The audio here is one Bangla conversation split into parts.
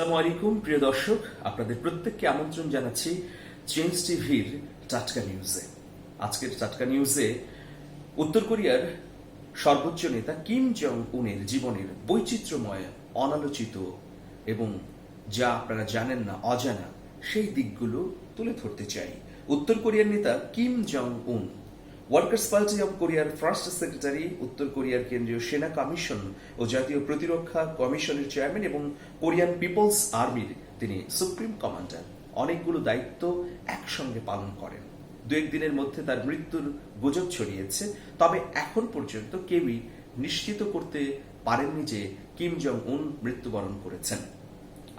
আসসালামু আলাইকুম প্রিয় দর্শক, আপনাদের প্রত্যেককে আমন্ত্রণ জানাচ্ছি চেঞ্জ টিভির টাটকা নিউজে। আজকের টাটকা নিউজে উত্তর কোরিয়ার সর্বোচ্চ নেতা কিম জং উনের জীবনের বৈচিত্র্যময়, অনালোচিত এবং যা আপনারা জানেন না, অজানা সেই দিকগুলো তুলে ধরতে চাই। উত্তর কোরিয়ার নেতা কিম জং উন ওয়ার্কার্স পার্টি অব কোরিয়ার ফার্স্ট সেক্রেটারি, উত্তর কোরিয়ার কেন্দ্রীয় সেনা কমিশন ও জাতীয় প্রতিরক্ষা কমিশনের চেয়ারম্যান এবং কোরিয়ান পিপলস আর্মির তিনি সুপ্রিম কমান্ডার। অনেকগুলো দায়িত্ব একসঙ্গে পালন করেন। দু একদিনের মধ্যে তার মৃত্যুর গুজব ছড়িয়েছে, তবে এখন পর্যন্ত কেউই নিশ্চিত করতে পারেননি যে কিম জং উন মৃত্যুবরণ করেছেন।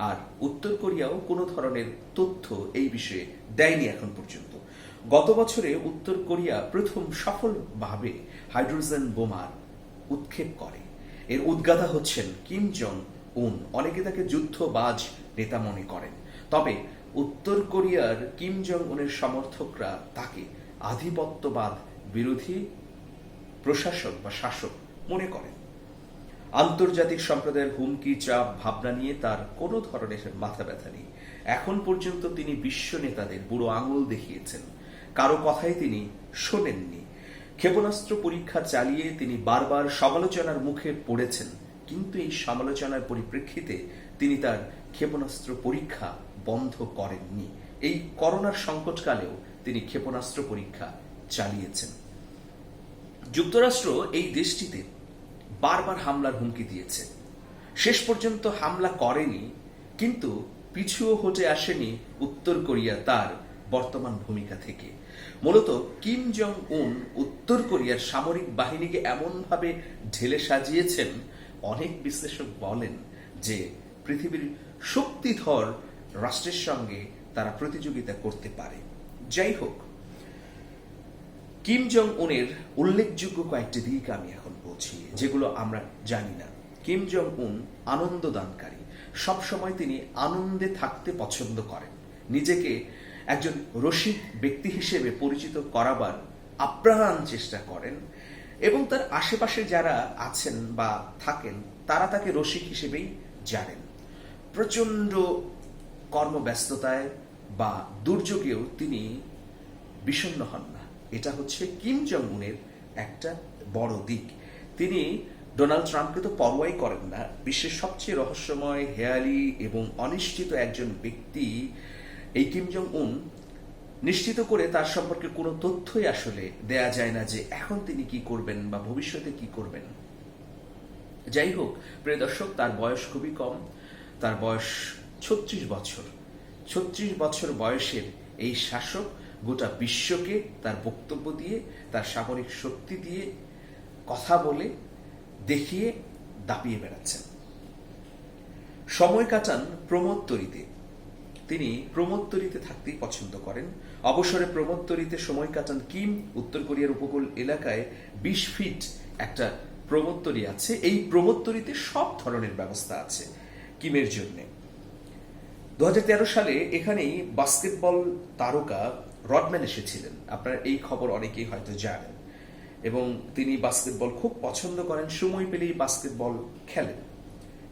আর উত্তর কোরিয়াও কোনো ধরনের তথ্য এই বিষয়ে দেয়নি এখন পর্যন্ত। গত বছরে উত্তর কোরিয়া প্রথম সফলভাবে হাইড্রোজেন বোমার উৎক্ষেপ করে। এর উদ্গাতা হচ্ছেন কিম জং উন। অনেকে তাকে যুদ্ধবাজ নেতা মনে করেন, তবে উত্তর কোরিয়ার কিম জং উনের সমর্থকরা তাকে আধিপত্যবাদ বিরোধী প্রশাসক বা শাসক মনে করেন। আন্তর্জাতিক সম্প্রদায়ের হুমকি, চাপ, ভাবনা নিয়ে তার কোনো ধরনের মাথা ব্যথা নেই। এখন পর্যন্ত তিনি বিশ্ব নেতাদের বুড়ো আঙুল দেখিয়েছেন, কারো কথাই তিনি শোনেননি। ক্ষেপণাস্ত্র পরীক্ষা চালিয়ে তিনি বারবার সমালোচনার মুখে পড়েছেন, কিন্তু এই সমালোচনার পরিপ্রেক্ষিতে তিনি তার ক্ষেপণাস্ত্র পরীক্ষা বন্ধ করেননি। এই করোনার সংকটকালেও তিনি ক্ষেপণাস্ত্র পরীক্ষা চালিয়েছেন। যুক্তরাষ্ট্র এই দেশটিতে বারবার হামলার হুমকি দিয়েছে, শেষ পর্যন্ত হামলা করেনি, কিন্তু পিছুও হটে আসেনি উত্তর কোরিয়া তার বর্তমান ভূমিকা থেকে। মূলত কিম জং উন উত্তর কোরিয়ার সামরিক বাহিনীকে এমনভাবে ঢেলে সাজিয়েছেন, অনেক বিশ্লেষক বলেন যে পৃথিবীর শক্তিধর রাষ্ট্রের সঙ্গে তারা প্রতিযোগিতা করতে পারে। যাই হোক, কিম জং উনের উল্লেখযোগ্য কয়েকটি দিক আমি এখন বলছি, যেগুলো আমরা জানি না। কিম জং উন আনন্দদানকারী, সবসময় তিনি আনন্দে থাকতে পছন্দ করেন। নিজেকে একজন রসিক ব্যক্তি হিসেবে পরিচিত করাবার আপ্রাণ চেষ্টা করেন এবং তার আশেপাশে যারা আছেন বা থাকেন তারা তাকে রসিক হিসেবেই জানেন। প্রচন্ড কর্মব্যস্ততায় বা দুর্যোগেও তিনি বিষণ্ণ হন না। এটা হচ্ছে কিম জং উনের একটা বড় দিক। তিনি ডোনাল্ড ট্রাম্পকে তো পরোয়াই করেন না। বিশ্বের সবচেয়ে রহস্যময়, হেয়ালি এবং অনিশ্চিত একজন ব্যক্তি এই কিম জং উন। নিশ্চিত করে তার সম্পর্কে কোনো তথ্যই আসলে দেয়া যায় না যে এখন তিনি কি করবেন বা ভবিষ্যতে কি করবেন। যাই হোক প্রিয় দর্শক, তার বয়স খুবই কম। তার বয়স 36 বছর। 36 বছর বয়সের এই শাসক গোটা বিশ্বকে তার বক্তব্য দিয়ে, তার সামরিক শক্তি দিয়ে, কথা বলে দেখিয়ে দাপিয়ে বেড়াচ্ছেন। সময় কাটান প্রমোদতরীতে। তিনি প্রমোদতরীতে থাকতেই পছন্দ করেন। অবসরে প্রমোদতরীতে সময় কাটান কিম। উত্তর কোরিয়ার উপকূল এলাকায় 20 ফিট একটা প্রমোদতরী আছে। এই প্রমোদতরীতে সব ধরনের ব্যবস্থা আছে কিমের জন্য। 2013 সালে এখানেই বাস্কেটবল তারকা রডম্যান এসেছিলেন। আপনারা এই খবর অনেকেই হয়তো জানেন। এবং তিনি বাস্কেটবল খুব পছন্দ করেন, সময় পেলেই বাস্কেটবল খেলেন।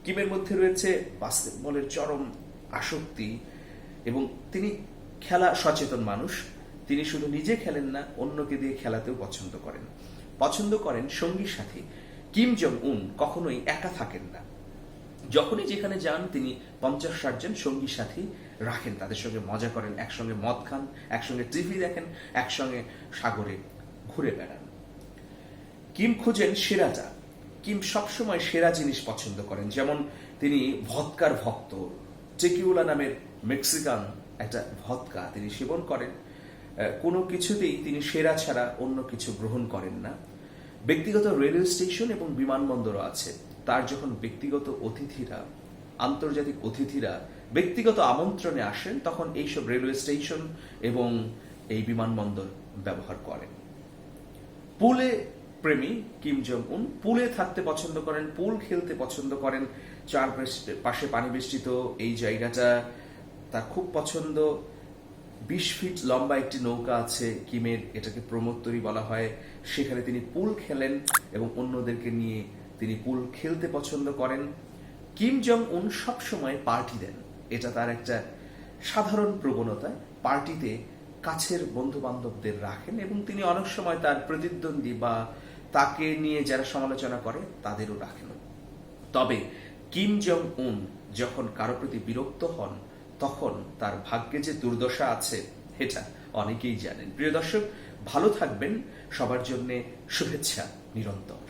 কিমের মধ্যে রয়েছে বাস্কেটবলের চরম আসক্তি এবং তিনি খেলা সচেতন মানুষ। তিনি শুধু নিজে খেলেন না, অন্যকে দিয়ে খেলাতেও পছন্দ করেন সঙ্গীর সাথে। কিম জং উন কখনোই একা থাকেন না। যখনই যেখানে যান তিনি 50-60 জন সঙ্গীর সাথী রাখেন, তাদের সঙ্গে মজা করেন, একসঙ্গে মদ খান, একসঙ্গে টিভি দেখেন, একসঙ্গে সাগরে ঘুরে বেড়ান। কিম খোঁজেন সেরাটা। কিম সবসময় সেরা জিনিস পছন্দ করেন। যেমন তিনি ভদকার ভক্ত। টেকিউলা নামের মেক্সিকান একটা ভদকা তিনি সেবন করেন। কোনো কিছুতেই তিনি সেরা ছাড়া অন্য কিছু গ্রহণ করেন না। ব্যক্তিগত রেলওয়ে স্টেশন এবং বিমানবন্দরও আছে। তার যখন ব্যক্তিগত অতিথিরা, আন্তর্জাতিক অতিথিরা ব্যক্তিগত আমন্ত্রণে আসেন, তখন এইসব রেলওয়ে স্টেশন এবং এই বিমানবন্দর ব্যবহার করেন। পুলে প্রেমী কিম জং উন। পুলে থাকতে পছন্দ করেন, পুল খেলতে পছন্দ করেন। চারপাশে পানি বেষ্টিত এই জায়গাটা তার খুব পছন্দ। 20 ফিট লম্বা একটি নৌকা আছে কিমের, এটাকে প্রমোদতরী বলা হয়। সেখানে তিনি পুল খেলেন এবং অন্যদেরকে নিয়ে তিনি পুল খেলতে পছন্দ করেন। কিম জং উন সবসময় পার্টি দেন, এটা তার একটা সাধারণ প্রবণতা। পার্টিতে কাছের বন্ধু বান্ধবদের রাখেন এবং তিনি অনেক সময় তার প্রতিদ্বন্দ্বী বা তাকে নিয়ে যারা সমালোচনা করে তাদেরও রাখেন। তবে কিম জং উন যখন কারো প্রতি বিরক্ত হন তখন তার ভাগ্যে যে দুর্দশা আছে এটা অনেকেই জানেন। প্রিয় দর্শক, ভালো থাকবেন, সবার জন্য শুভেচ্ছা নিরন্তর।